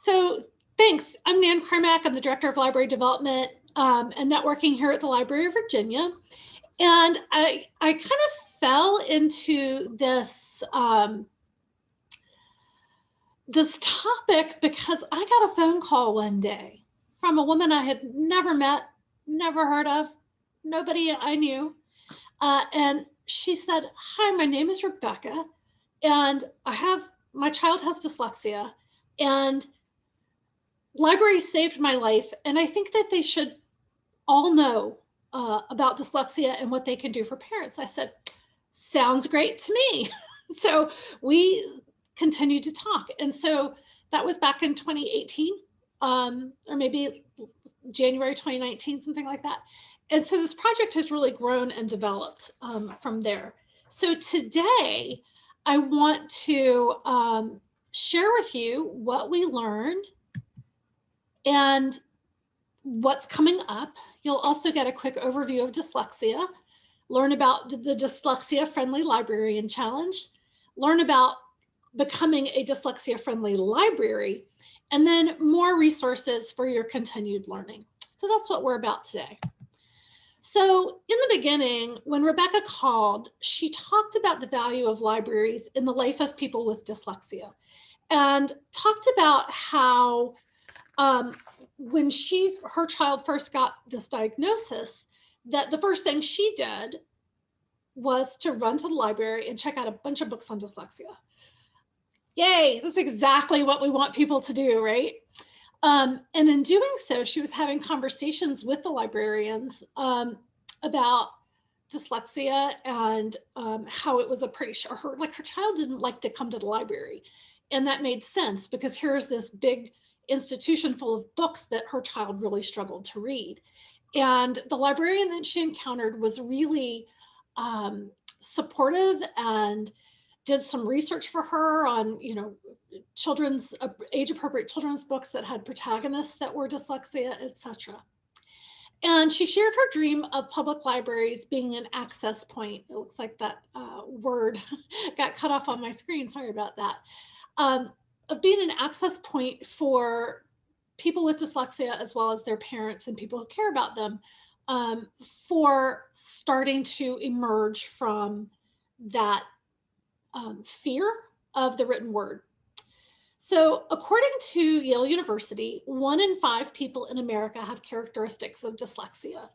So thanks. I'm Nan Carmack. I'm the Director of Library Development and Networking here at the Library of Virginia. And I kind of fell into this, this topic because I got a phone call one day from a woman I had never met, never heard of, nobody I knew. And she said, "Hi, my name is Rebecca, and my child has dyslexia, and libraries saved my life, and I think that they should all know about dyslexia and what they can do for parents." I said, "Sounds great to me." So we continued to talk. And so that was back in 2018, or maybe January 2019, something like that. And so this project has really grown and developed from there. So today I want to share with you what we learned and what's coming up. You'll also get a quick overview of dyslexia, learn about the Dyslexia Friendly Librarian Challenge, learn about becoming a dyslexia friendly library, and then more resources for your continued learning. So that's what we're about today. So in the beginning, when Rebecca called, she talked about the value of libraries in the life of people with dyslexia, and talked about how when her child first got this diagnosis, that the first thing she did was to run to the library and check out a bunch of books on dyslexia. Yay, that's exactly what we want people to do, right? And in doing so, she was having conversations with the librarians about dyslexia and how it was a pretty sure her child didn't like to come to the library. And that made sense because here's this big institution full of books that her child really struggled to read. And the librarian that she encountered was really supportive and did some research for her on, children's age-appropriate children's books that had protagonists that were dyslexia, etc. And she shared her dream of public libraries being an access point. It looks like that word got cut off on my screen. Sorry about that. Of being an access point for people with dyslexia, as well as their parents and people who care about them, for starting to emerge from that fear of the written word. So according to Yale University, 1 in 5 people in America have characteristics of dyslexia.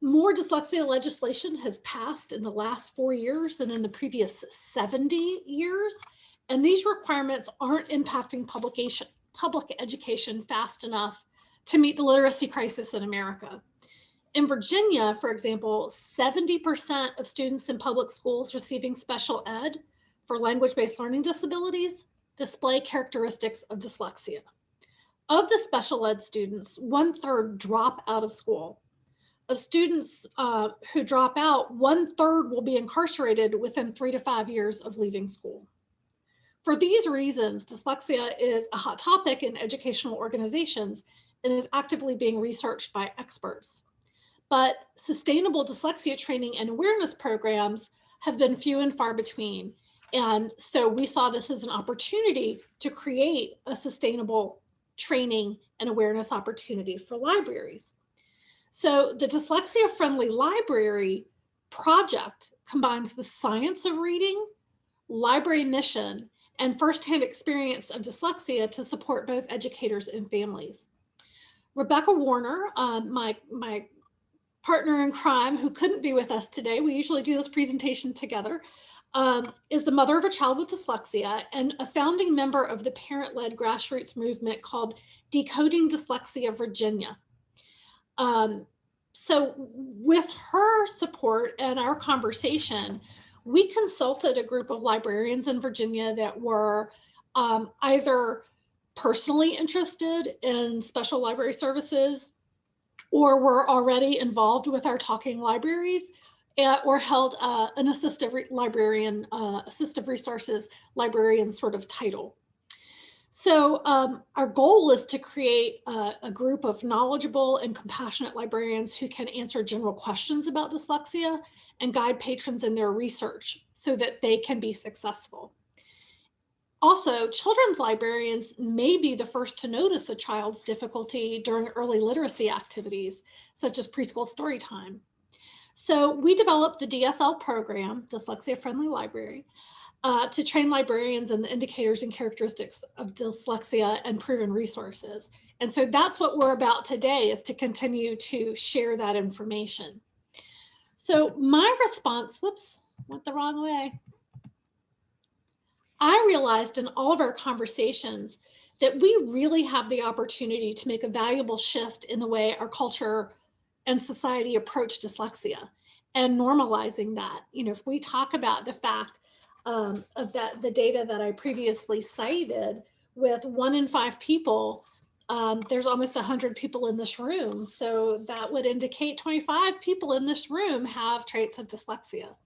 More dyslexia legislation has passed in the last 4 years than in the previous 70 years. And these requirements aren't impacting public education fast enough to meet the literacy crisis in America. In Virginia, for example, 70% of students in public schools receiving special ed for language-based learning disabilities display characteristics of dyslexia. Of the special ed students, 1/3 drop out of school. Of students who drop out, 1/3 will be incarcerated within 3 to 5 years of leaving school. For these reasons, dyslexia is a hot topic in educational organizations and is actively being researched by experts. But sustainable dyslexia training and awareness programs have been few and far between. And so we saw this as an opportunity to create a sustainable training and awareness opportunity for libraries. So the Dyslexia Friendly Library project combines the science of reading, library mission, and firsthand experience of dyslexia to support both educators and families. Rebecca Warner, my partner in crime, who couldn't be with us today, we usually do this presentation together, is the mother of a child with dyslexia and a founding member of the parent-led grassroots movement called Decoding Dyslexia Virginia. So with her support and our conversation, we consulted a group of librarians in Virginia that were either personally interested in special library services or were already involved with our Talking Libraries or held an assistive resources librarian sort of title. So our goal is to create a group of knowledgeable and compassionate librarians who can answer general questions about dyslexia and guide patrons in their research so that they can be successful. Also, children's librarians may be the first to notice a child's difficulty during early literacy activities, such as preschool story time. So we developed the DFL program, Dyslexia Friendly Library, to train librarians in the indicators and characteristics of dyslexia and proven resources. And so that's what we're about today, is to continue to share that information. So my response, whoops, went the wrong way. I realized in all of our conversations that we really have the opportunity to make a valuable shift in the way our culture and society approach dyslexia and normalizing that. You know, if we talk about the fact of that, the data that I previously cited, with 1 in 5 people, there's almost 100 people in this room. So that would indicate 25 people in this room have traits of dyslexia.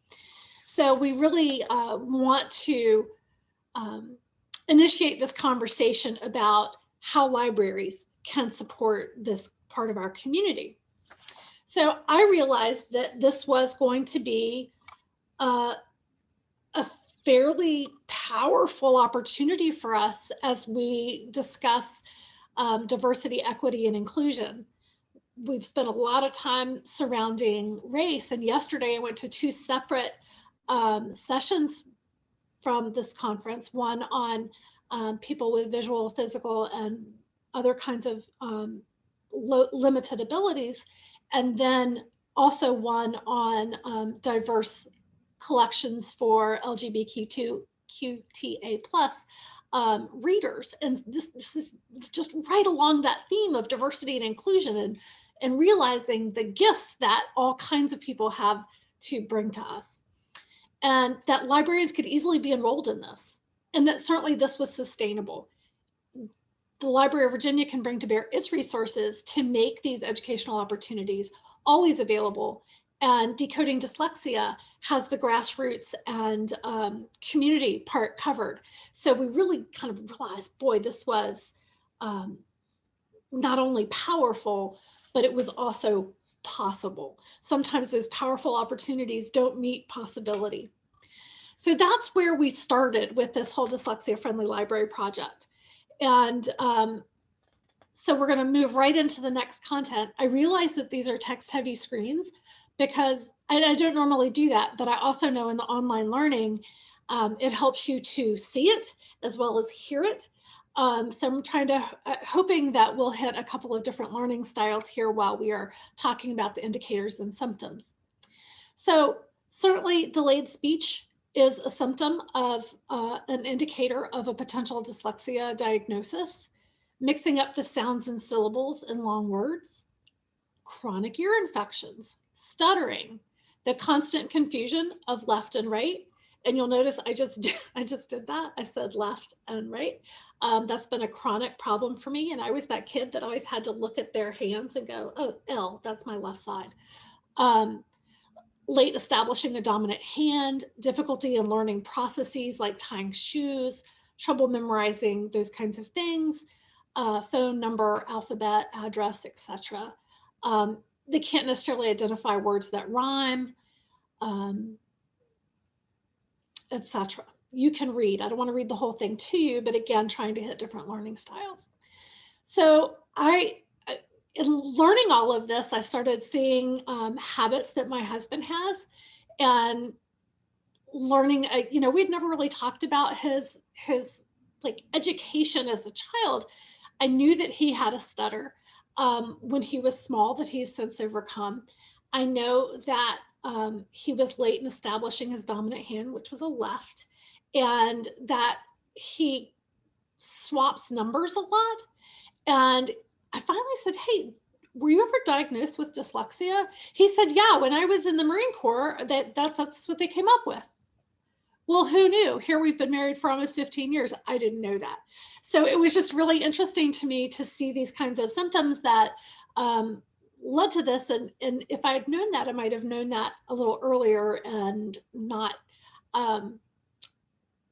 So we really want to initiate this conversation about how libraries can support this part of our community. So I realized that this was going to be a fairly powerful opportunity for us as we discuss diversity, equity, and inclusion. We've spent a lot of time surrounding race, and yesterday I went to 2 separate sessions from this conference, one on people with visual, physical, and other kinds of limited abilities, and then also one on diverse collections for LGBTQTA+ readers. And this is just right along that theme of diversity and inclusion, and realizing the gifts that all kinds of people have to bring to us. And that librarians could easily be enrolled in this, and that certainly this was sustainable. The Library of Virginia can bring to bear its resources to make these educational opportunities always available. And Decoding Dyslexia has the grassroots and community part covered. So we really kind of realized, boy, this was not only powerful, but it was also possible. Sometimes those powerful opportunities don't meet possibility. So that's where we started with this whole Dyslexia Friendly Library project. And so we're going to move right into the next content. I realize that these are text heavy screens because I don't normally do that, but I also know in the online learning, it helps you to see it as well as hear it. So I'm hoping that we'll hit a couple of different learning styles here while we are talking about the indicators and symptoms. So certainly delayed speech is a symptom of an indicator of a potential dyslexia diagnosis. Mixing up the sounds and syllables in long words, chronic ear infections, stuttering, the constant confusion of left and right. And you'll notice I just did that. I said left and right. That's been a chronic problem for me. And I was that kid that always had to look at their hands and go, oh, L, that's my left side. Late establishing a dominant hand, difficulty in learning processes like tying shoes, trouble memorizing those kinds of things, phone number, alphabet, address, etc. They can't necessarily identify words that rhyme, etc. You can read. I don't want to read the whole thing to you, but again, trying to hit different learning styles. So in learning all of this, I started seeing habits that my husband has, and learning, we'd never really talked about his like education as a child. I knew that he had a stutter when he was small that he's since overcome. I know that he was late in establishing his dominant hand, which was a left, and that he swaps numbers a lot. And I finally said, hey, were you ever diagnosed with dyslexia? He said, yeah, when I was in the Marine Corps, that's what they came up with. Well, who knew? Here we've been married for almost 15 years. I didn't know that. So it was just really interesting to me to see these kinds of symptoms that led to this. And if I had known that, I might have known that a little earlier and not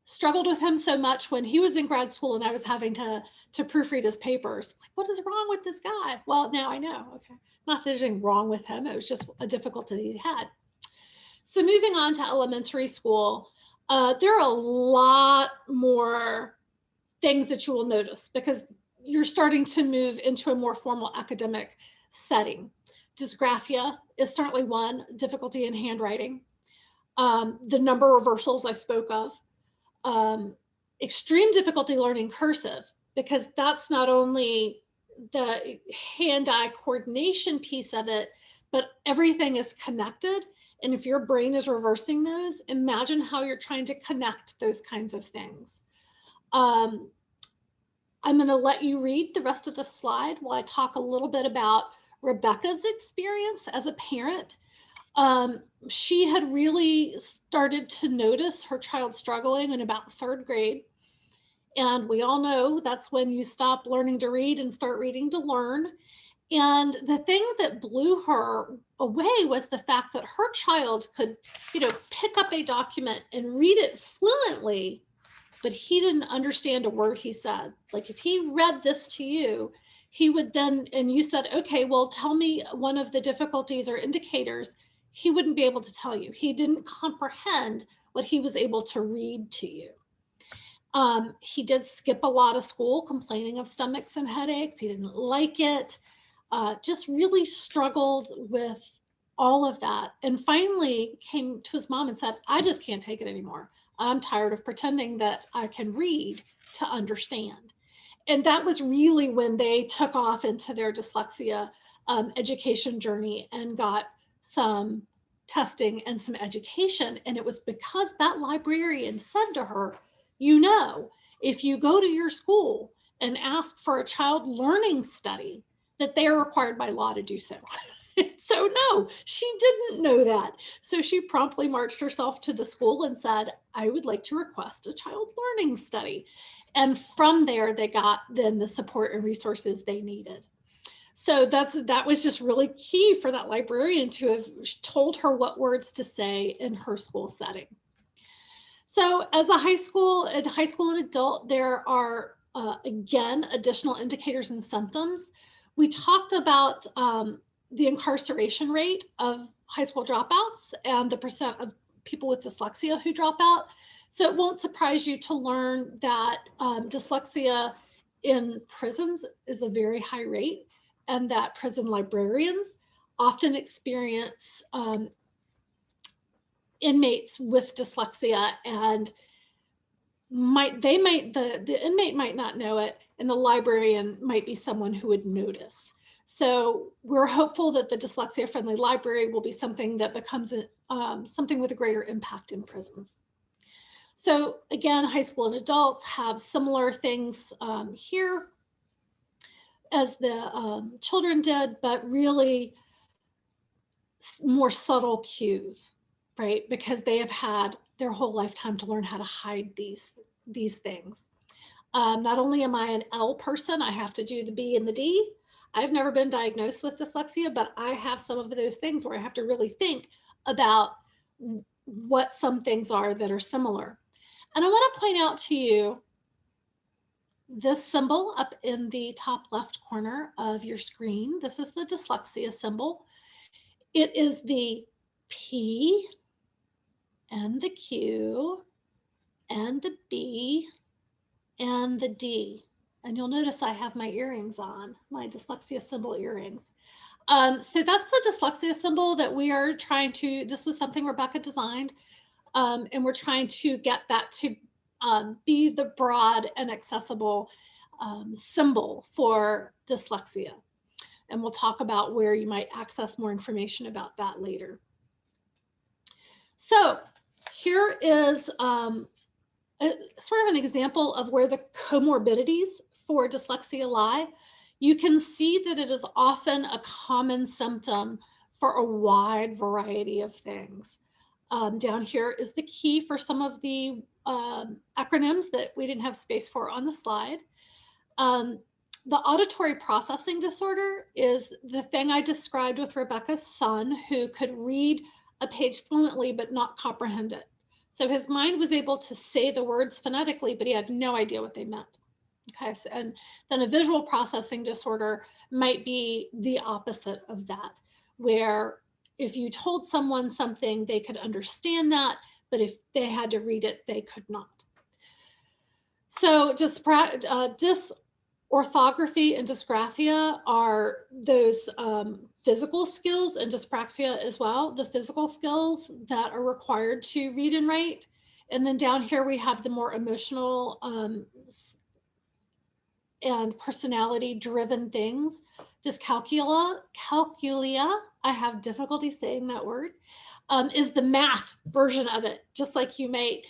struggled with him so much when he was in grad school and I was having to proofread his papers. Like, what is wrong with this guy? Well, now I know. Okay. Not that there's anything wrong with him. It was just a difficulty he had. So moving on to elementary school, There are a lot more things that you will notice because you're starting to move into a more formal academic setting. Dysgraphia is certainly one, difficulty in handwriting. The number reversals I spoke of. Extreme difficulty learning cursive, because that's not only the hand-eye coordination piece of it, but everything is connected. And if your brain is reversing those, imagine how you're trying to connect those kinds of things. I'm going to let you read the rest of the slide while I talk a little bit about Rebecca's experience as a parent. She had really started to notice her child struggling in about 3rd grade. And we all know that's when you stop learning to read and start reading to learn. And the thing that blew her away was the fact that her child could, pick up a document and read it fluently, but he didn't understand a word he said. Like if he read this to you, he would then, and you said, okay, well, tell me one of the difficulties or indicators, he wouldn't be able to tell you. He didn't comprehend what he was able to read to you. He did skip a lot of school, complaining of stomachs and headaches. He didn't like it, just really struggled with all of that. And finally came to his mom and said, I just can't take it anymore. I'm tired of pretending that I can read to understand. And that was really when they took off into their dyslexia education journey and got some testing and some education. And it was because that librarian said to her, if you go to your school and ask for a child learning study, that they are required by law to do so. So no, she didn't know that. So she promptly marched herself to the school and said, I would like to request a child learning study. And from there, they got then the support and resources they needed. So that was just really key for that librarian to have told her what words to say in her school setting. So as a high school and adult, there are, again, additional indicators and symptoms. We talked about the incarceration rate of high school dropouts and the percent of people with dyslexia who drop out. So it won't surprise you to learn that dyslexia in prisons is a very high rate, and that prison librarians often experience inmates with dyslexia, and the inmate might not know it, and the librarian might be someone who would notice. So we're hopeful that the dyslexia-friendly library will be something that becomes something with a greater impact in prisons. So again, high school and adults have similar things here as the children did, but really more subtle cues, right? Because they have had their whole lifetime to learn how to hide these things. Not only am I an L person, I have to do the B and the D. I've never been diagnosed with dyslexia, but I have some of those things where I have to really think about what some things are that are similar. And I want to point out to you this symbol up in the top left corner of your screen. This is the dyslexia symbol. It is the P and the Q and the B and the D. And you'll notice I have my earrings on, my dyslexia symbol earrings. So that's the dyslexia symbol that we are trying to, this was something Rebecca designed, and we're trying to get that to be the broad and accessible symbol for dyslexia. And we'll talk about where you might access more information about that later. So here is sort of an example of where the comorbidities for dyslexia lie. You can see that it is often a common symptom for a wide variety of things. Down here is the key for some of the acronyms that we didn't have space for on the slide. The auditory processing disorder is the thing I described with Rebecca's son, who could read a page fluently but not comprehend it. So his mind was able to say the words phonetically, but he had no idea what they meant. Okay, so, and then a visual processing disorder might be the opposite of that, where if you told someone something, they could understand that, but if they had to read it, they could not. So dysorthography and dysgraphia are those physical skills, and dyspraxia as well, the physical skills that are required to read and write. And then down here we have the more emotional and personality-driven things. Dyscalculia, I have difficulty saying that word, is the math version of it. Just like you might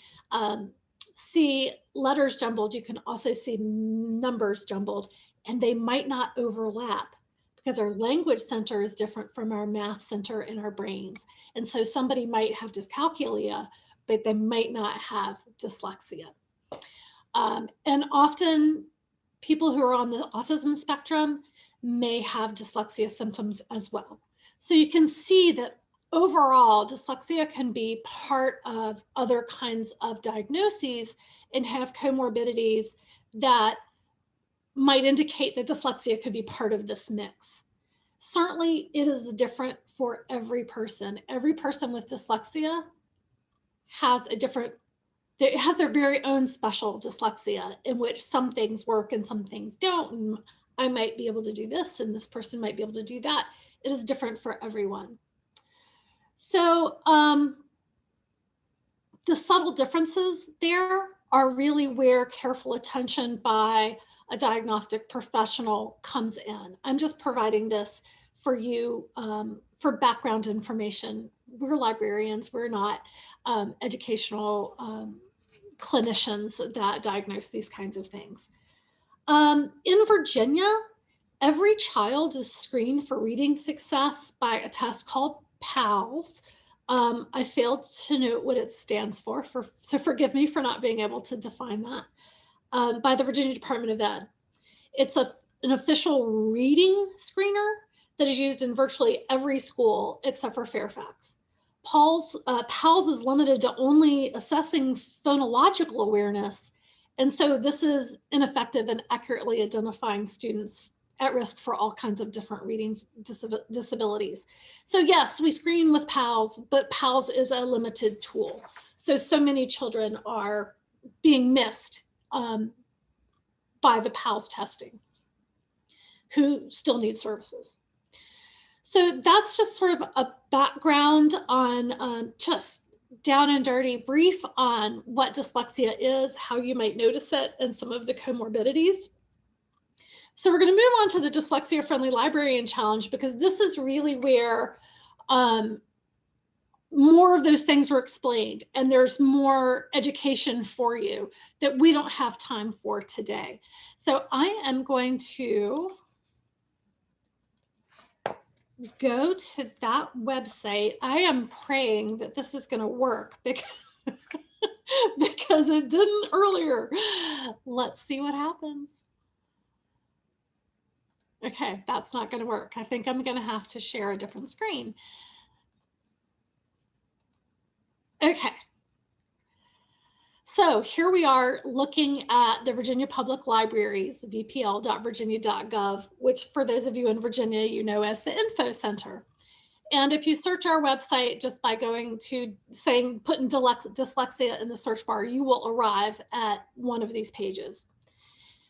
see letters jumbled, you can also see numbers jumbled, and they might not overlap because our language center is different from our math center in our brains. And so somebody might have dyscalculia, but they might not have dyslexia. And often people who are on the autism spectrum may have dyslexia symptoms as well. So you can see that overall, dyslexia can be part of other kinds of diagnoses and have comorbidities that might indicate that dyslexia could be part of this mix. Certainly, it is different for every person. Every person with dyslexia has their very own special dyslexia in which some things work and some things don't. And I might be able to do this and this person might be able to do that. It is different for everyone. So the subtle differences there are really where careful attention by a diagnostic professional comes in. I'm just providing this for you for background information. We're librarians, we're not educational clinicians that diagnose these kinds of things. In Virginia, every child is screened for reading success by a test called PALS. I failed to note what it stands for, so forgive me for not being able to define that, by the Virginia Department of Ed. It's an official reading screener that is used in virtually every school except for Fairfax. PALS is limited to only assessing phonological awareness, and so this is ineffective in accurately identifying students at risk for all kinds of different reading disabilities. So yes, we screen with PALS, but PALS is a limited tool. So many children are being missed by the PALS testing who still need services. So that's just sort of a background on just down and dirty brief on what dyslexia is, how you might notice it, and some of the comorbidities. So we're going to move on to the Dyslexia Friendly Librarian Challenge, because this is really where more of those things are explained, and there's more education for you that we don't have time for today. So I am going to go to that website. I am praying that this is going to work because it didn't earlier. Let's see what happens. Okay, that's not going to work. I think I'm going to have to share a different screen. Okay. So here we are looking at the Virginia Public Libraries, vpl.virginia.gov, which for those of you in Virginia, you know as the Info Center. And if you search our website just by going to putting dyslexia in the search bar, you will arrive at one of these pages.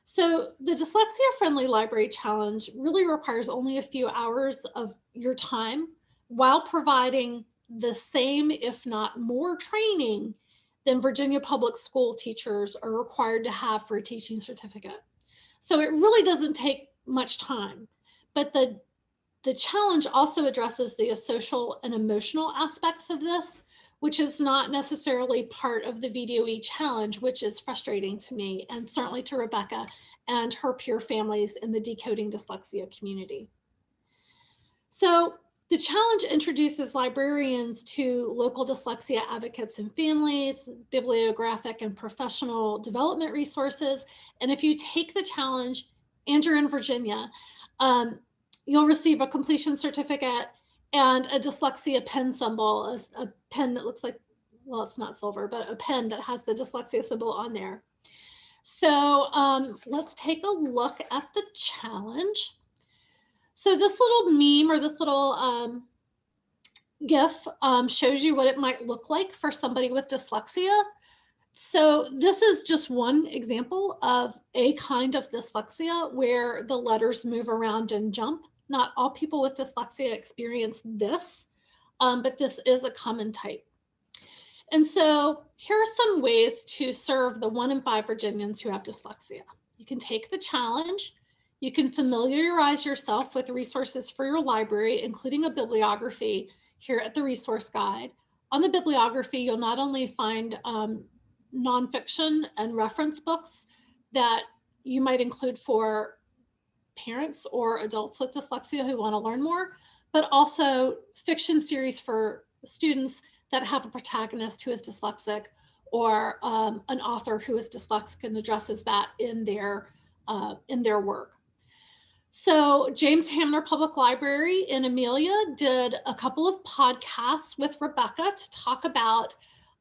So the Dyslexia Friendly Library Challenge really requires only a few hours of your time while providing the same, if not more, training than Virginia public school teachers are required to have for a teaching certificate. So it really doesn't take much time, but the challenge also addresses the social and emotional aspects of this, which is not necessarily part of the VDOE challenge, which is frustrating to me and certainly to Rebecca and her peer families in the Decoding Dyslexia community. So the challenge introduces librarians to local dyslexia advocates and families, bibliographic and professional development resources. And if you take the challenge and you're in Virginia, you'll receive a completion certificate and a dyslexia pen symbol, a pen that looks like, well, it's not silver, but a pen that has the dyslexia symbol on there. So let's take a look at the challenge. So this little meme or this little GIF shows you what it might look like for somebody with dyslexia. So this is just one example of a kind of dyslexia where the letters move around and jump. Not all people with dyslexia experience this, but this is a common type. And so here are some ways to serve the 1 in 5 Virginians who have dyslexia. You can take the challenge. You can familiarize yourself with resources for your library, including a bibliography here at the resource guide. On the bibliography, you'll not only find nonfiction and reference books that you might include for parents or adults with dyslexia who want to learn more, but also fiction series for students that have a protagonist who is dyslexic, or an author who is dyslexic and addresses that in their work. So James Hamner Public Library in Amelia did a couple of podcasts with Rebecca to talk about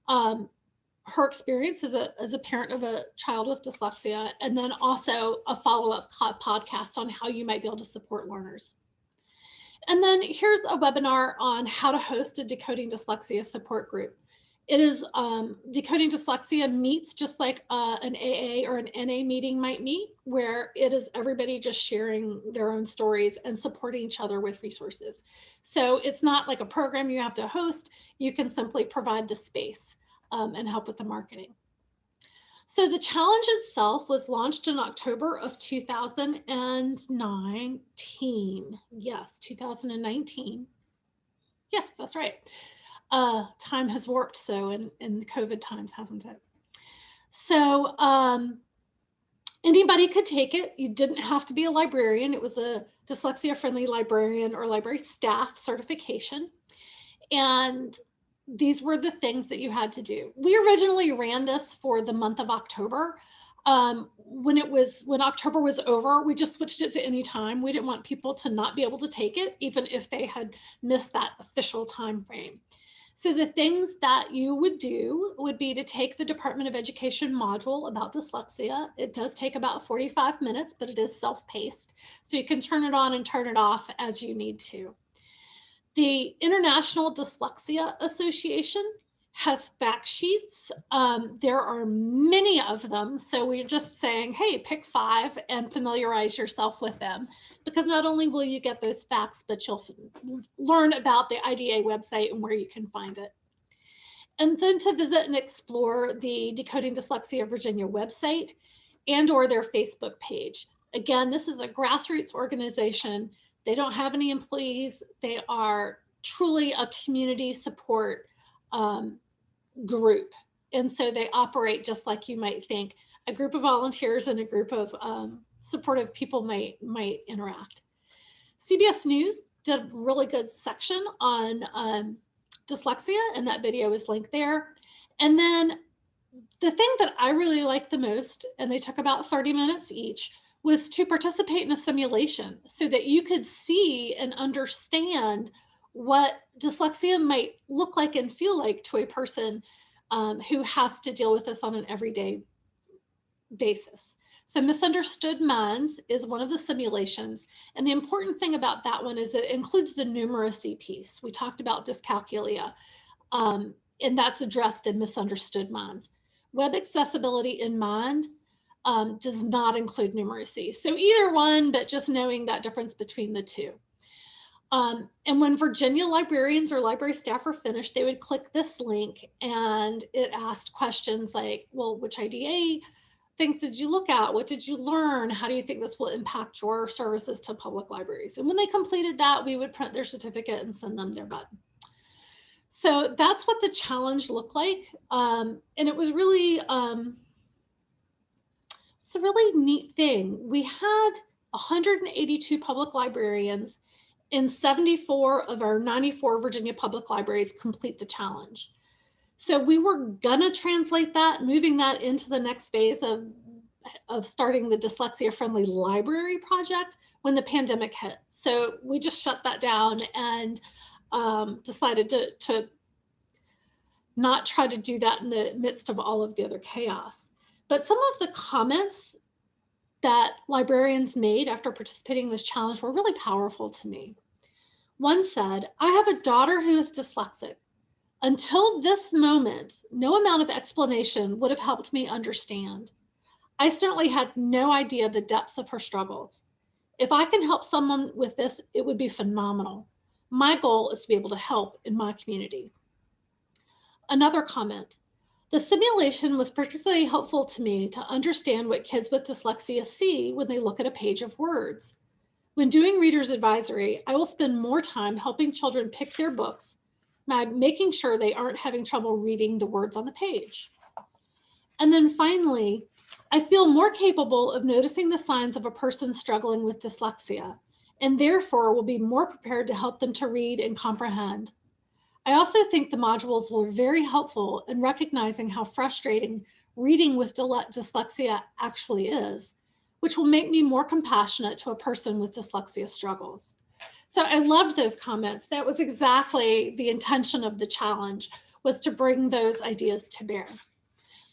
her experience as a parent of a child with dyslexia, and then also a follow-up podcast on how you might be able to support learners. And then here's a webinar on how to host a Decoding Dyslexia support group. It is Decoding Dyslexia meets just like an AA or an NA meeting might meet, where it is everybody just sharing their own stories and supporting each other with resources. So it's not like a program you have to host. You can simply provide the space and help with the marketing. So the challenge itself was launched in October of 2019. Yes, 2019. Yes, that's right. Time has warped so in COVID times, hasn't it? So anybody could take it. You didn't have to be a librarian. It was a dyslexia-friendly librarian or library staff certification. And these were the things that you had to do. We originally ran this for the month of October. When October was over, we just switched it to any time. We didn't want people to not be able to take it, even if they had missed that official time frame. So the things that you would do would be to take the Department of Education module about dyslexia. It does take about 45 minutes, but it is self-paced. So you can turn it on and turn it off as you need to. The International Dyslexia Association has fact sheets. There are many of them. So we're just saying, hey, pick 5 and familiarize yourself with them, because not only will you get those facts, but you'll learn about the IDA website and where you can find it. And then to visit and explore the Decoding Dyslexia Virginia website and or their Facebook page. Again, this is a grassroots organization. They don't have any employees. They are truly a community support group. And so they operate just like you might think a group of volunteers and a group of supportive people might interact. CBS News did a really good section on dyslexia, and that video is linked there. And then the thing that I really liked the most, and they took about 30 minutes each, was to participate in a simulation so that you could see and understand what dyslexia might look like and feel like to a person who has to deal with this on an everyday basis. So Misunderstood Minds is one of the simulations. And the important thing about that one is it includes the numeracy piece. We talked about dyscalculia, and that's addressed in Misunderstood Minds. Web accessibility in Mind does not include numeracy. So either one, but just knowing that difference between the two. And when Virginia librarians or library staff are finished, they would click this link and it asked questions like, well, which IDA things did you look at? What did you learn? How do you think this will impact your services to public libraries? And when they completed that, we would print their certificate and send them their button. So that's what the challenge looked like. And it was really, it's a really neat thing. We had 182 public librarians in 74 of our 94 Virginia public libraries complete the challenge. So we were gonna translate that, moving that into the next phase of starting the dyslexia-friendly library project when the pandemic hit. So we just shut that down and decided to not try to do that in the midst of all of the other chaos. But some of the comments that librarians made after participating in this challenge were really powerful to me. One said, I have a daughter who is dyslexic. Until this moment, no amount of explanation would have helped me understand. I certainly had no idea the depths of her struggles. If I can help someone with this, it would be phenomenal. My goal is to be able to help in my community. Another comment. The simulation was particularly helpful to me to understand what kids with dyslexia see when they look at a page of words. When doing reader's advisory, I will spend more time helping children pick their books by making sure they aren't having trouble reading the words on the page. And then finally, I feel more capable of noticing the signs of a person struggling with dyslexia, and therefore will be more prepared to help them to read and comprehend. I also think the modules were very helpful in recognizing how frustrating reading with dyslexia actually is, which will make me more compassionate to a person with dyslexia struggles. So I loved those comments. That was exactly the intention of the challenge, was to bring those ideas to bear.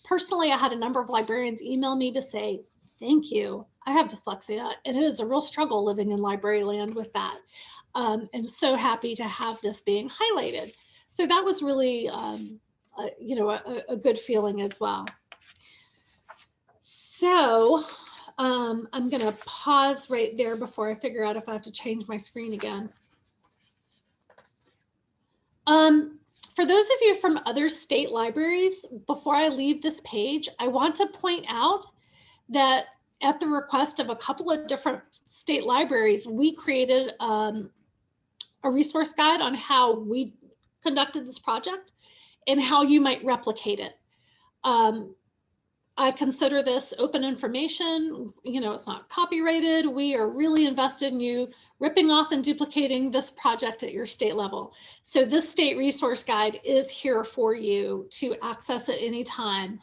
Personally, I had a number of librarians email me to say, thank you, I have dyslexia, and it is a real struggle living in library land with that. And so happy to have this being highlighted. So that was really, a good feeling as well. So I'm going to pause right there before I figure out if I have to change my screen again. For those of you from other state libraries, before I leave this page, I want to point out that at the request of a couple of different state libraries, we created a resource guide on how we conducted this project and how you might replicate it. I consider this open information. It's not copyrighted. We are really invested in you ripping off and duplicating this project at your state level. So this state resource guide is here for you to access at any time.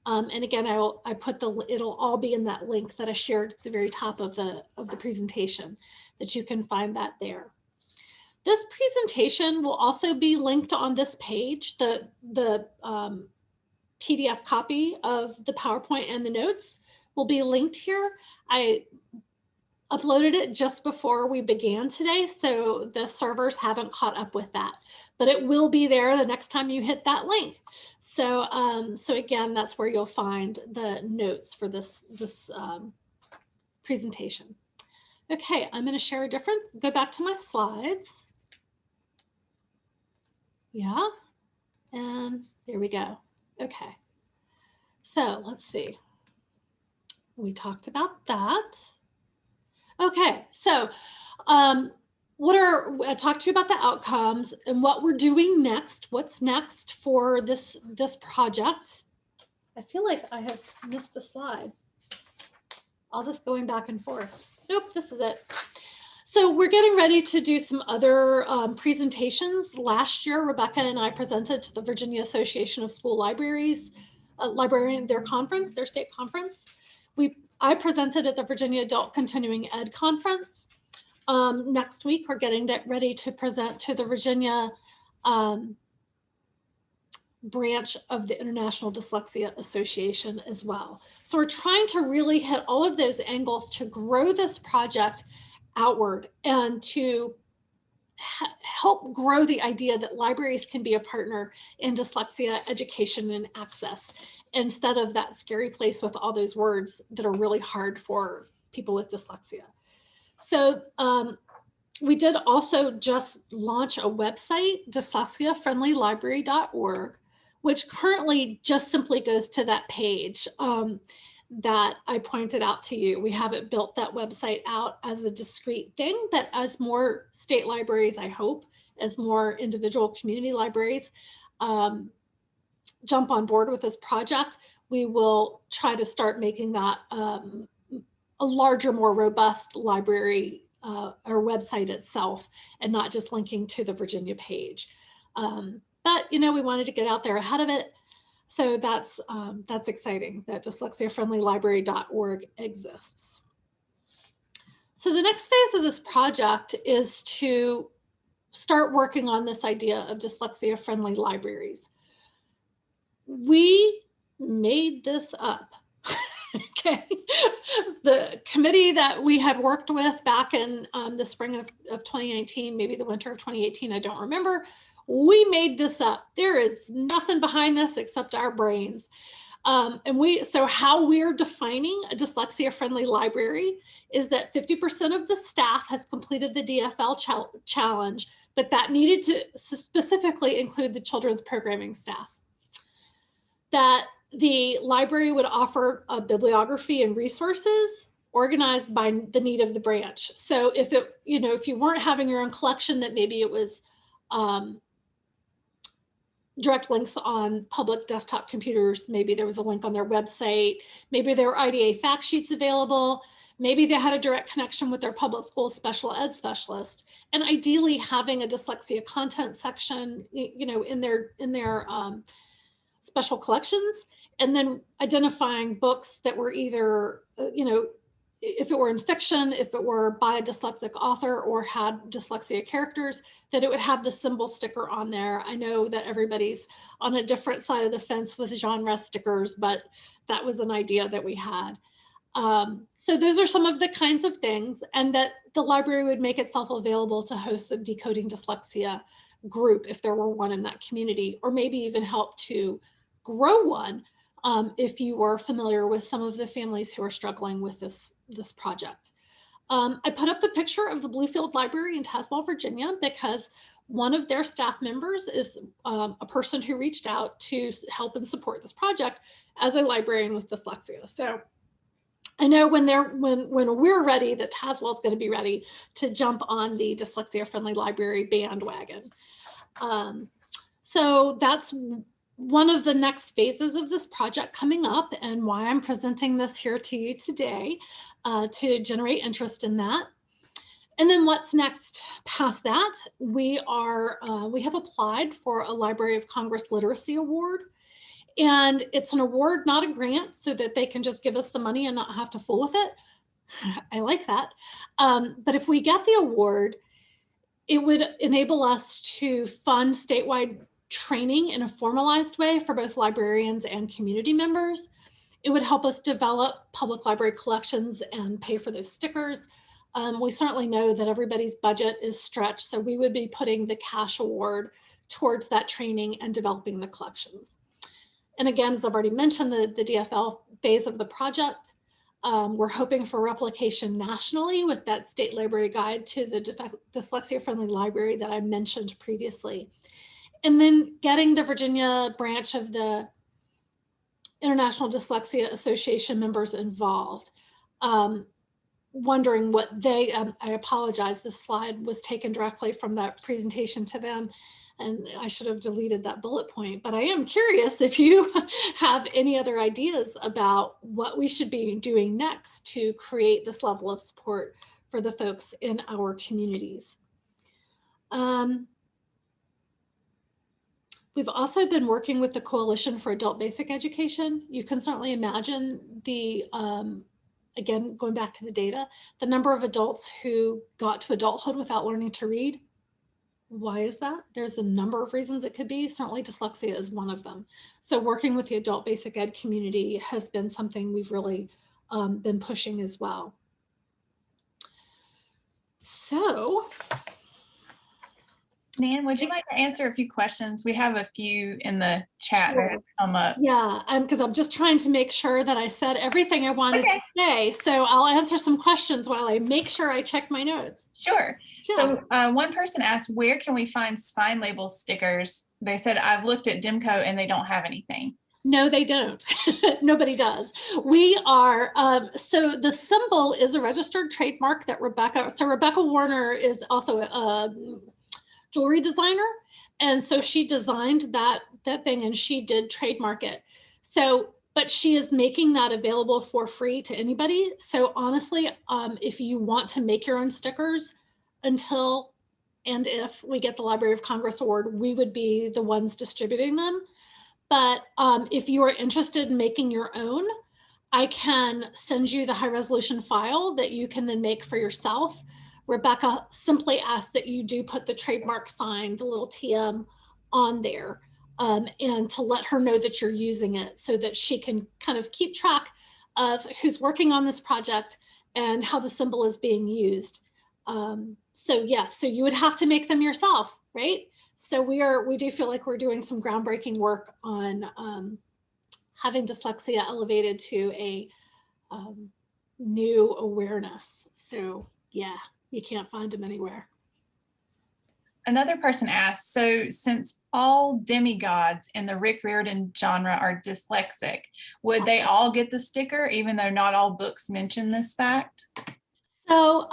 And again, I put it'll all be in that link that I shared at the very top of the presentation, that you can find that there. This presentation will also be linked on this page. The PDF copy of the PowerPoint and the notes will be linked here. I uploaded it just before we began today, so the servers haven't caught up with that, but it will be there the next time you hit that link. So, so again, that's where you'll find the notes for this presentation. Okay, I'm going to share a different, go back to my slides. Yeah, and there we go. Okay, so let's see. We talked about that. Okay, so I talked to you about the outcomes and what we're doing next. What's next for this project? I feel like I have missed a slide. All this going back and forth. Nope, this is it. So we're getting ready to do some other presentations. Last year, Rebecca and I presented to the Virginia Association of School Libraries, Librarian, their state conference. I presented at the Virginia Adult Continuing Ed Conference. Next week, we're getting ready to present to the Virginia branch of the International Dyslexia Association as well. So we're trying to really hit all of those angles to grow this project outward and to help grow the idea that libraries can be a partner in dyslexia education and access, instead of that scary place with all those words that are really hard for people with dyslexia. So we did also just launch a website, dyslexiafriendlylibrary.org, which currently just simply goes to that page that I pointed out to you. We haven't built that website out as a discrete thing, but as more state libraries, I hope, as more individual community libraries jump on board with this project, we will try to start making that a larger, more robust library or website itself, and not just linking to the Virginia page. But we wanted to get out there ahead of it. So that's exciting that dyslexiafriendlylibrary.org exists. So the next phase of this project is to start working on this idea of dyslexia-friendly libraries. We made this up. Okay. The committee that we had worked with back in the spring of 2019, maybe the winter of 2018, I don't remember, we made this up. There is nothing behind this except our brains. So how we're defining a dyslexia-friendly library is that 50% of the staff has completed the DFL challenge, but that needed to specifically include the children's programming staff. That the library would offer a bibliography and resources organized by the need of the branch. So if it, if you weren't having your own collection, that maybe it was direct links on public desktop computers. Maybe there was a link on their website. Maybe there were IDA fact sheets available. Maybe they had a direct connection with their public school special ed specialist. And ideally having a dyslexia content section, in their special collections, and then identifying books that were either, if it were in fiction, if it were by a dyslexic author or had dyslexia characters, that it would have the symbol sticker on there. I know that everybody's on a different side of the fence with genre stickers, but that was an idea that we had. So those are some of the kinds of things, and that the library would make itself available to host a Decoding Dyslexia group if there were one in that community, or maybe even help to grow one if you were familiar with some of the families who are struggling with this project. I put up the picture of the Bluefield Library in Tazewell, Virginia, because one of their staff members is a person who reached out to help and support this project as a librarian with dyslexia. So I know when we're ready, that Tazewell is going to be ready to jump on the dyslexia-friendly library bandwagon. So that's one of the next phases of this project coming up, and why I'm presenting this here to you today, to generate interest in that. And then what's next past that? We have applied for a Library of Congress Literacy Award. And it's an award, not a grant, so that they can just give us the money and not have to fool with it. I like that. But if we get the award, it would enable us to fund statewide training in a formalized way for both librarians and community members. It would help us develop public library collections and pay for those stickers. We certainly know that everybody's budget is stretched, so we would be putting the cash award towards that training and developing the collections. And again, as I've already mentioned, the DFL phase of the project, we're hoping for replication nationally with that state library guide to the dyslexia-friendly library that I mentioned previously. And then getting the Virginia branch of the International Dyslexia Association members involved. Wondering what they, I apologize, this slide was taken directly from that presentation to them, and I should have deleted that bullet point, but I am curious if you have any other ideas about what we should be doing next to create this level of support for the folks in our communities. We've also been working with the Coalition for Adult Basic Education. You can certainly imagine the, again, going back to the data, the number of adults who got to adulthood without learning to read. Why is that? There's a number of reasons it could be. Certainly dyslexia is one of them. So working with the adult basic ed community has been something we've really been pushing as well. So, Nan, would you like to answer a few questions? We have a few in the chat that have come up. Yeah, because I'm just trying to make sure that I said everything I wanted to say. So I'll answer some questions while I make sure I check my notes. Sure. Yeah. So one person asked, where can we find spine label stickers? They said, I've looked at Dimco and they don't have anything. No, they don't. Nobody does. We are, so the symbol is a registered trademark that Rebecca Warner is also a jewelry designer. And so she designed that thing and she did trademark it. So, but she is making that available for free to anybody. So honestly, if you want to make your own stickers, until and if we get the Library of Congress award, we would be the ones distributing them. But if you are interested in making your own, I can send you the high resolution file that you can then make for yourself. Rebecca simply asked that you do put the trademark sign, the little TM on there, and to let her know that you're using it so that she can kind of keep track of who's working on this project and how the symbol is being used. So yes, so you would have to make them yourself, right? So we do feel like we're doing some groundbreaking work on having dyslexia elevated to a new awareness. So yeah, you can't find them anywhere. Another person asked, so since all demigods in the Rick Riordan genre are dyslexic, would they all get the sticker even though not all books mention this fact? So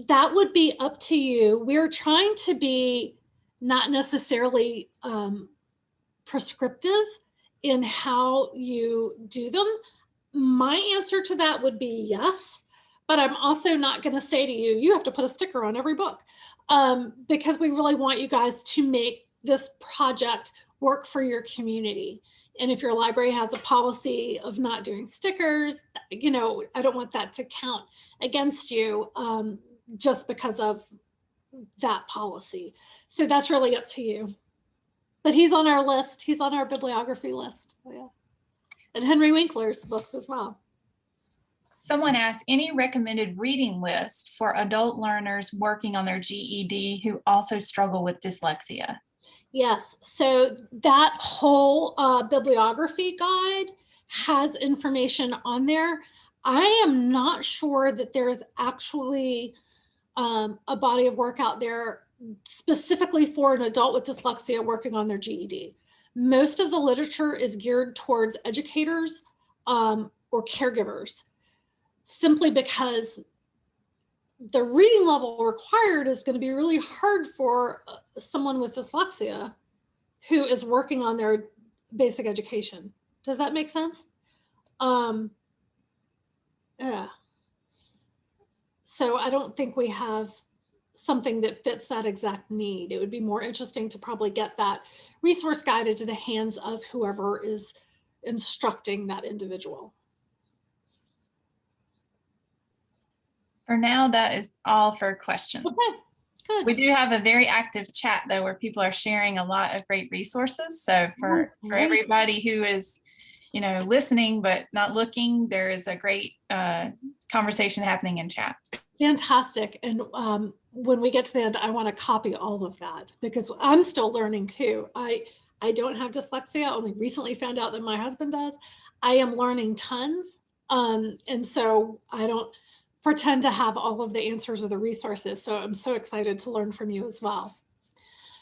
that would be up to you. We're trying to be not necessarily prescriptive in how you do them. My answer to that would be yes, but I'm also not going to say to you, you have to put a sticker on every book, because we really want you guys to make this project work for your community. And if your library has a policy of not doing stickers, you know, I don't want that to count against you just because of that policy. So that's really up to you. But he's on our list. He's on our bibliography list. Oh, yeah. And Henry Winkler's books as well. Someone asked, any recommended reading list for adult learners working on their GED who also struggle with dyslexia? Yes, so that whole bibliography guide has information on there. I am not sure that there's actually a body of work out there specifically for an adult with dyslexia working on their GED. Most of the literature is geared towards educators or caregivers, simply because the reading level required is going to be really hard for someone with dyslexia who is working on their basic education. Does that make sense? Yeah. So I don't think we have something that fits that exact need. It would be more interesting to probably get that resource guide into the hands of whoever is instructing that individual. For now, that is all for questions. Okay, good. We do have a very active chat though, where people are sharing a lot of great resources. So for everybody who is, you know, listening but not looking, there is a great conversation happening in chat. Fantastic. And when we get to the end, I want to copy all of that because I'm still learning too. I don't have dyslexia. I only recently found out that my husband does. I am learning tons. And so I don't pretend to have all of the answers or the resources. So I'm so excited to learn from you as well.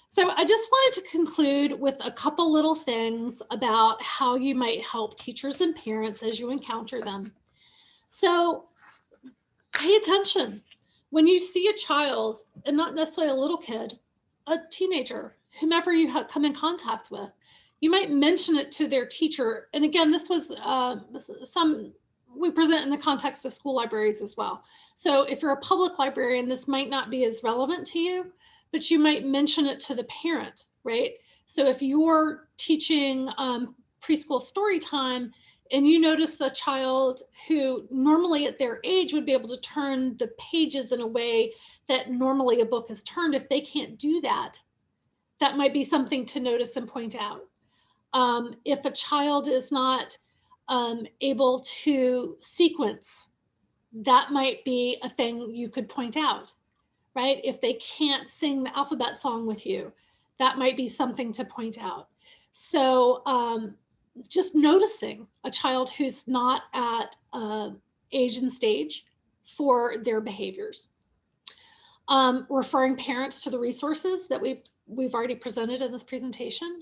So I just wanted to conclude with a couple little things about how you might help teachers and parents as you encounter them. So pay attention. When you see a child, and not necessarily a little kid, a teenager, whomever you have come in contact with, you might mention it to their teacher. And again, this was we present in the context of school libraries as well. So if you're a public librarian, this might not be as relevant to you, but you might mention it to the parent, right? So if you're teaching preschool story time and you notice the child who normally at their age would be able to turn the pages in a way that normally a book is turned, if they can't do that, that might be something to notice and point out. If a child is not able to sequence, that might be a thing you could point out, right? If they can't sing the alphabet song with you, that might be something to point out. So just noticing a child who's not at age and stage for their behaviors. Referring parents to the resources that we've already presented in this presentation.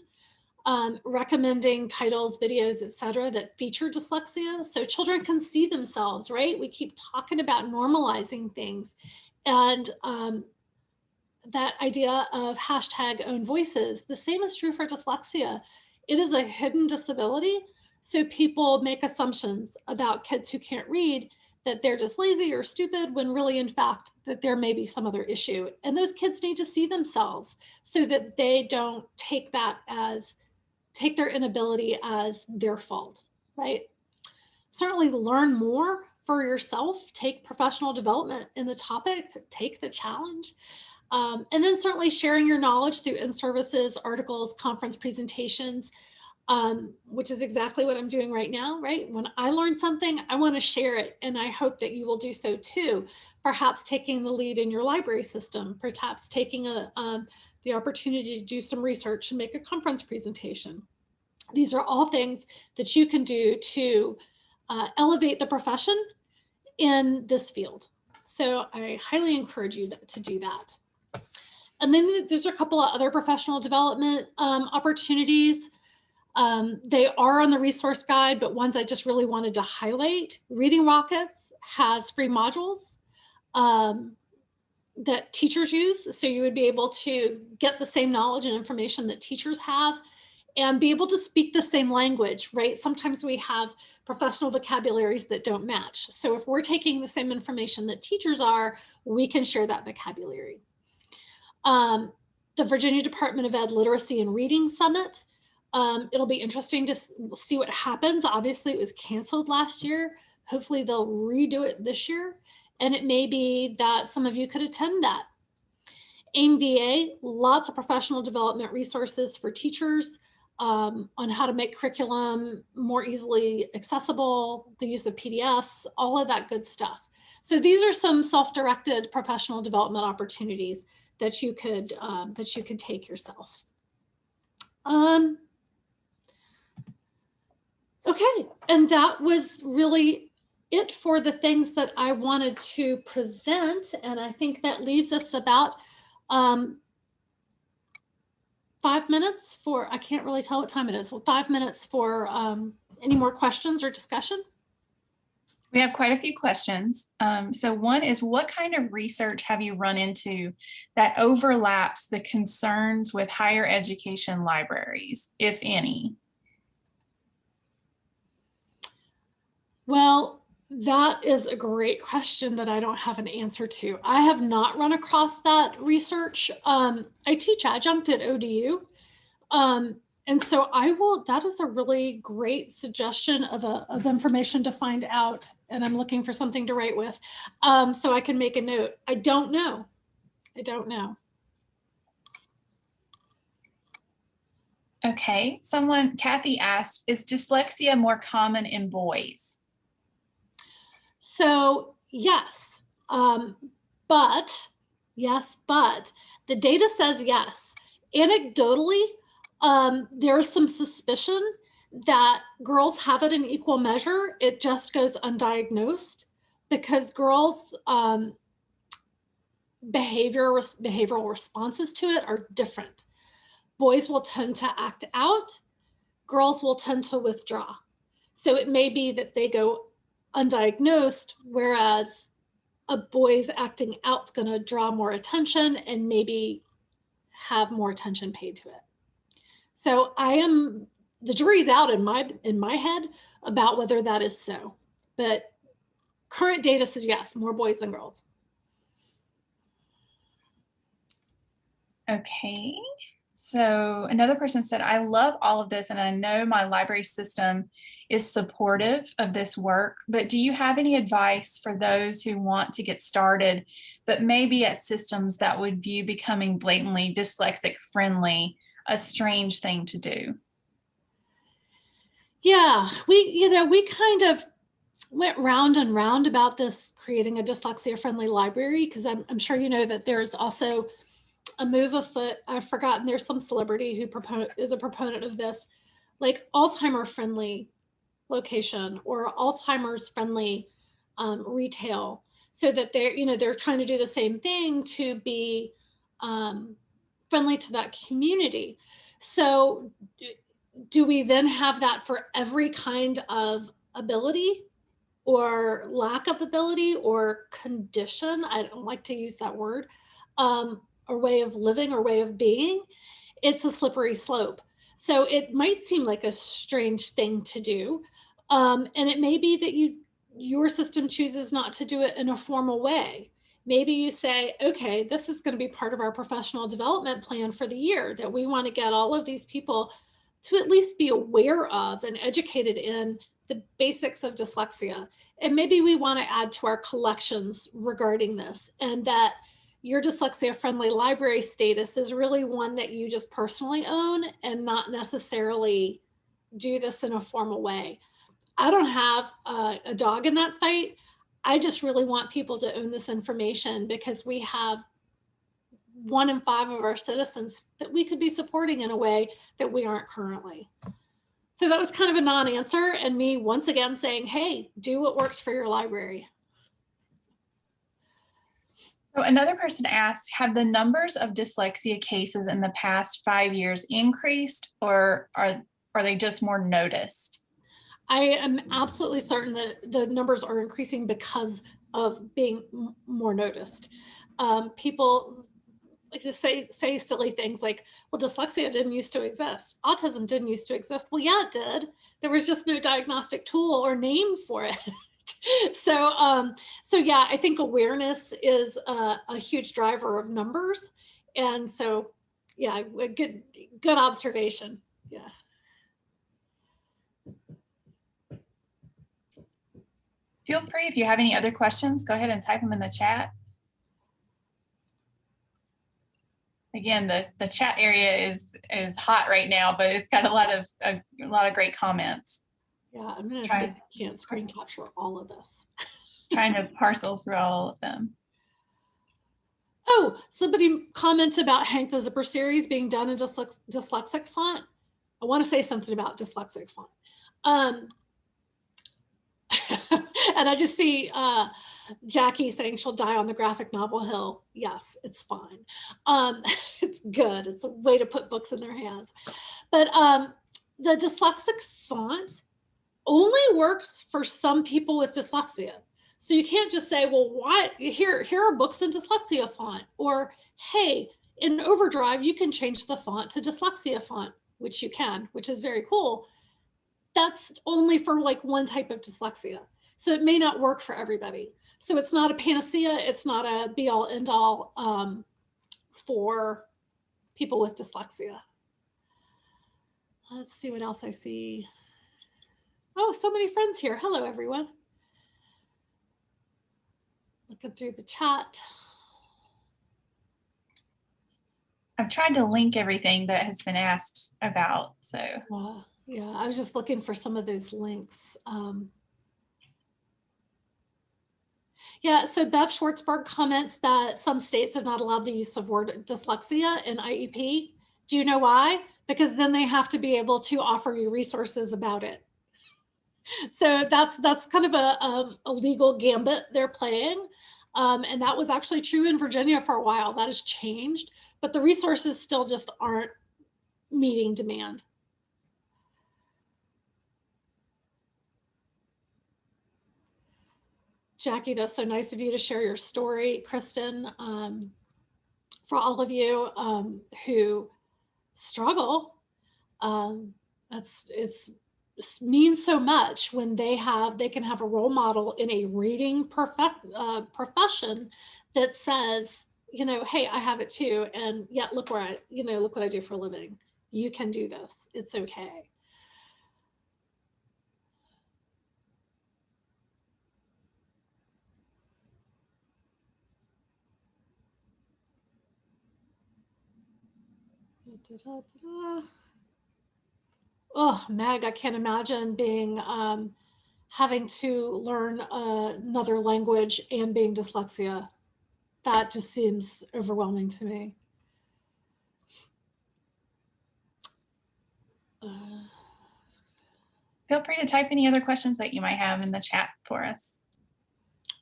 Recommending titles, videos, etc., that feature dyslexia so children can see themselves, right? We keep talking about normalizing things. And that idea of hashtag own voices, the same is true for dyslexia. It is a hidden disability. So people make assumptions about kids who can't read that they're just lazy or stupid when really, in fact, that there may be some other issue. And those kids need to see themselves so that they don't take their inability as their fault, right? Certainly learn more for yourself, take professional development in the topic, take the challenge. And then certainly sharing your knowledge through in-services, articles, conference presentations. which is exactly what I'm doing right now, right? When I learn something, I want to share it, and I hope that you will do so too. Perhaps taking the lead in your library system, perhaps taking the opportunity to do some research and make a conference presentation. These are all things that you can do to elevate the profession in this field. So I highly encourage you to do that. And then there's a couple of other professional development opportunities. They are on the resource guide, but ones I just really wanted to highlight. Reading Rockets has free modules that teachers use. So you would be able to get the same knowledge and information that teachers have and be able to speak the same language, right? Sometimes we have professional vocabularies that don't match. So if we're taking the same information that teachers are, we can share that vocabulary. The Virginia Department of Ed Literacy and Reading Summit. It'll be interesting to see what happens. Obviously, it was canceled last year. Hopefully, they'll redo it this year. And it may be that some of you could attend that. AIM VA, lots of professional development resources for teachers on how to make curriculum more easily accessible, the use of PDFs, all of that good stuff. So these are some self-directed professional development opportunities that you could take yourself. Okay, and that was really it for the things that I wanted to present, and I think that leaves us about 5 minutes for, I can't really tell what time it is, well, 5 minutes for any more questions or discussion. We have quite a few questions. So one is, what kind of research have you run into that overlaps the concerns with higher education libraries, if any? Well, that is a great question that I don't have an answer to. I have not run across that research. I teach adjunct at ODU. And so that is a really great suggestion of information to find out. And I'm looking for something to write with so I can make a note. I don't know. Okay, Kathy asked, is dyslexia more common in boys? So yes, but the data says yes. Anecdotally, there's some suspicion that girls have it in equal measure. It just goes undiagnosed because girls' behavioral responses to it are different. Boys will tend to act out. Girls will tend to withdraw. So it may be that they go undiagnosed, whereas a boy's acting out's going to draw more attention and maybe have more attention paid to it. So the jury's out in my head about whether that is so, but current data says yes, more boys than girls. Okay. So another person said, I love all of this and I know my library system is supportive of this work, but do you have any advice for those who want to get started, but maybe at systems that would view becoming blatantly dyslexic friendly a strange thing to do? Yeah, we kind of went round and round about this, creating a dyslexia friendly library, because I'm sure you know that there's also a move afoot. I've forgotten, there's some celebrity who is a proponent of this, like Alzheimer friendly location or Alzheimer's friendly retail, so that they're trying to do the same thing to be friendly to that community. So do we then have that for every kind of ability or lack of ability or condition? I don't like to use that word. Or way of living or way of being. It's a slippery slope. So it might seem like a strange thing to do. And it may be that your system chooses not to do it in a formal way. Maybe you say, okay, this is going to be part of our professional development plan for the year, that we want to get all of these people to at least be aware of and educated in the basics of dyslexia. And maybe we want to add to our collections regarding this, and that your dyslexia friendly library status is really one that you just personally own and not necessarily do this in a formal way. I don't have a dog in that fight. I just really want people to own this information, because we have 1 in 5 of our citizens that we could be supporting in a way that we aren't currently. So that was kind of a non-answer, and me once again saying, hey, do what works for your library. So another person asked, have the numbers of dyslexia cases in the past 5 years increased, or are they just more noticed? I am absolutely certain that the numbers are increasing because of being more noticed. People like to say silly things like, well, dyslexia didn't used to exist. Autism didn't used to exist. Well, yeah, it did. There was just no diagnostic tool or name for it. So yeah, I think awareness is a huge driver of numbers. And so, yeah, a good observation. Yeah. Feel free, if you have any other questions, go ahead and type them in the chat. Again, the chat area is hot right now, but it's got a lot of great comments. Yeah, I'm gonna see if I can't screen capture all of this. Trying to parcel through all of them. Oh, somebody commented about Hank the Zipper series being done in dyslexic font. I want to say something about dyslexic font. And I just see Jackie saying she'll die on the graphic novel hill. Yes, it's fine. It's good. It's a way to put books in their hands. But the dyslexic font only works for some people with dyslexia. So you can't just say, well, what? Here are books in dyslexia font, or hey, in Overdrive, you can change the font to dyslexia font, which you can, which is very cool. That's only for like one type of dyslexia. So it may not work for everybody. So it's not a panacea. It's not a be all end all for people with dyslexia. Let's see what else I see. Oh, so many friends here. Hello, everyone. Looking through the chat. I've tried to link everything that has been asked about, so. Yeah, I was just looking for some of those links. Yeah, so Bev Schwartzberg comments that some states have not allowed the use of word dyslexia in IEP. Do you know why? Because then they have to be able to offer you resources about it. So that's kind of a legal gambit they're playing. And that was actually true in Virginia for a while. That has changed, but the resources still just aren't meeting demand. Jackie, that's so nice of you to share your story. Kristen, for all of you who struggle, it means so much when they can have a role model in a reading profession that says, you know, hey, I have it too, and yet look what I do for a living. You can do this. It's okay. Oh, Meg, I can't imagine being having to learn another language and being dyslexia. That just seems overwhelming to me. Feel free to type any other questions that you might have in the chat for us.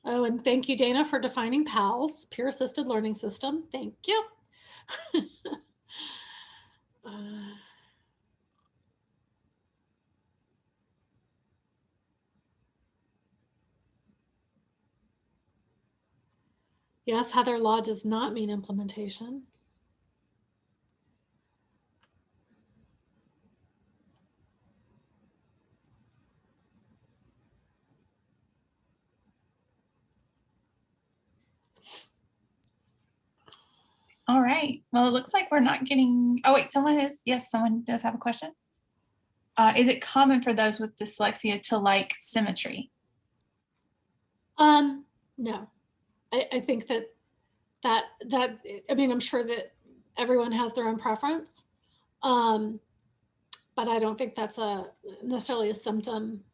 Oh, and thank you, Dana, for defining PALS, Peer Assisted Learning System. Thank you. Yes, Heather, law does not mean implementation. All right. Well, it looks like we're not getting, oh wait, yes, someone does have a question. Is it common for those with dyslexia to like symmetry? No, I think that I mean, I'm sure that everyone has their own preference. but I don't think that's necessarily a symptom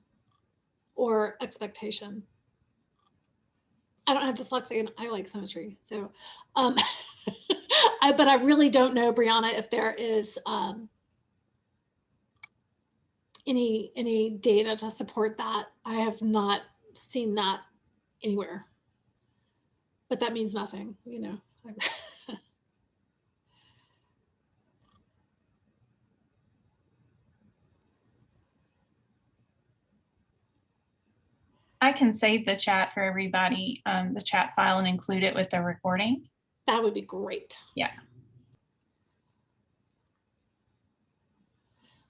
or expectation. I don't have dyslexia and I like symmetry. So, but I really don't know, Brianna, if there is any data to support that. I have not seen that anywhere, but that means nothing, you know. I can save the chat for everybody, the chat file, and include it with the recording. That would be great. Yeah.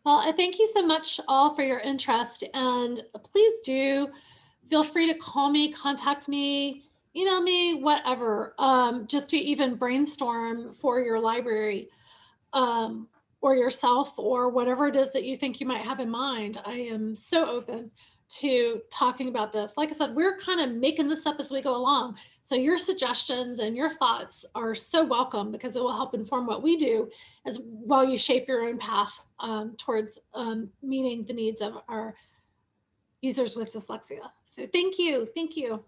Well, I thank you so much all for your interest, and please do feel free to call me, contact me, email me, whatever, just to even brainstorm for your library or yourself or whatever it is that you think you might have in mind. I am so open to talking about this. Like I said, we're kind of making this up as we go along. So your suggestions and your thoughts are so welcome because it will help inform what we do as while you shape your own path towards meeting the needs of our users with dyslexia. So thank you. Thank you.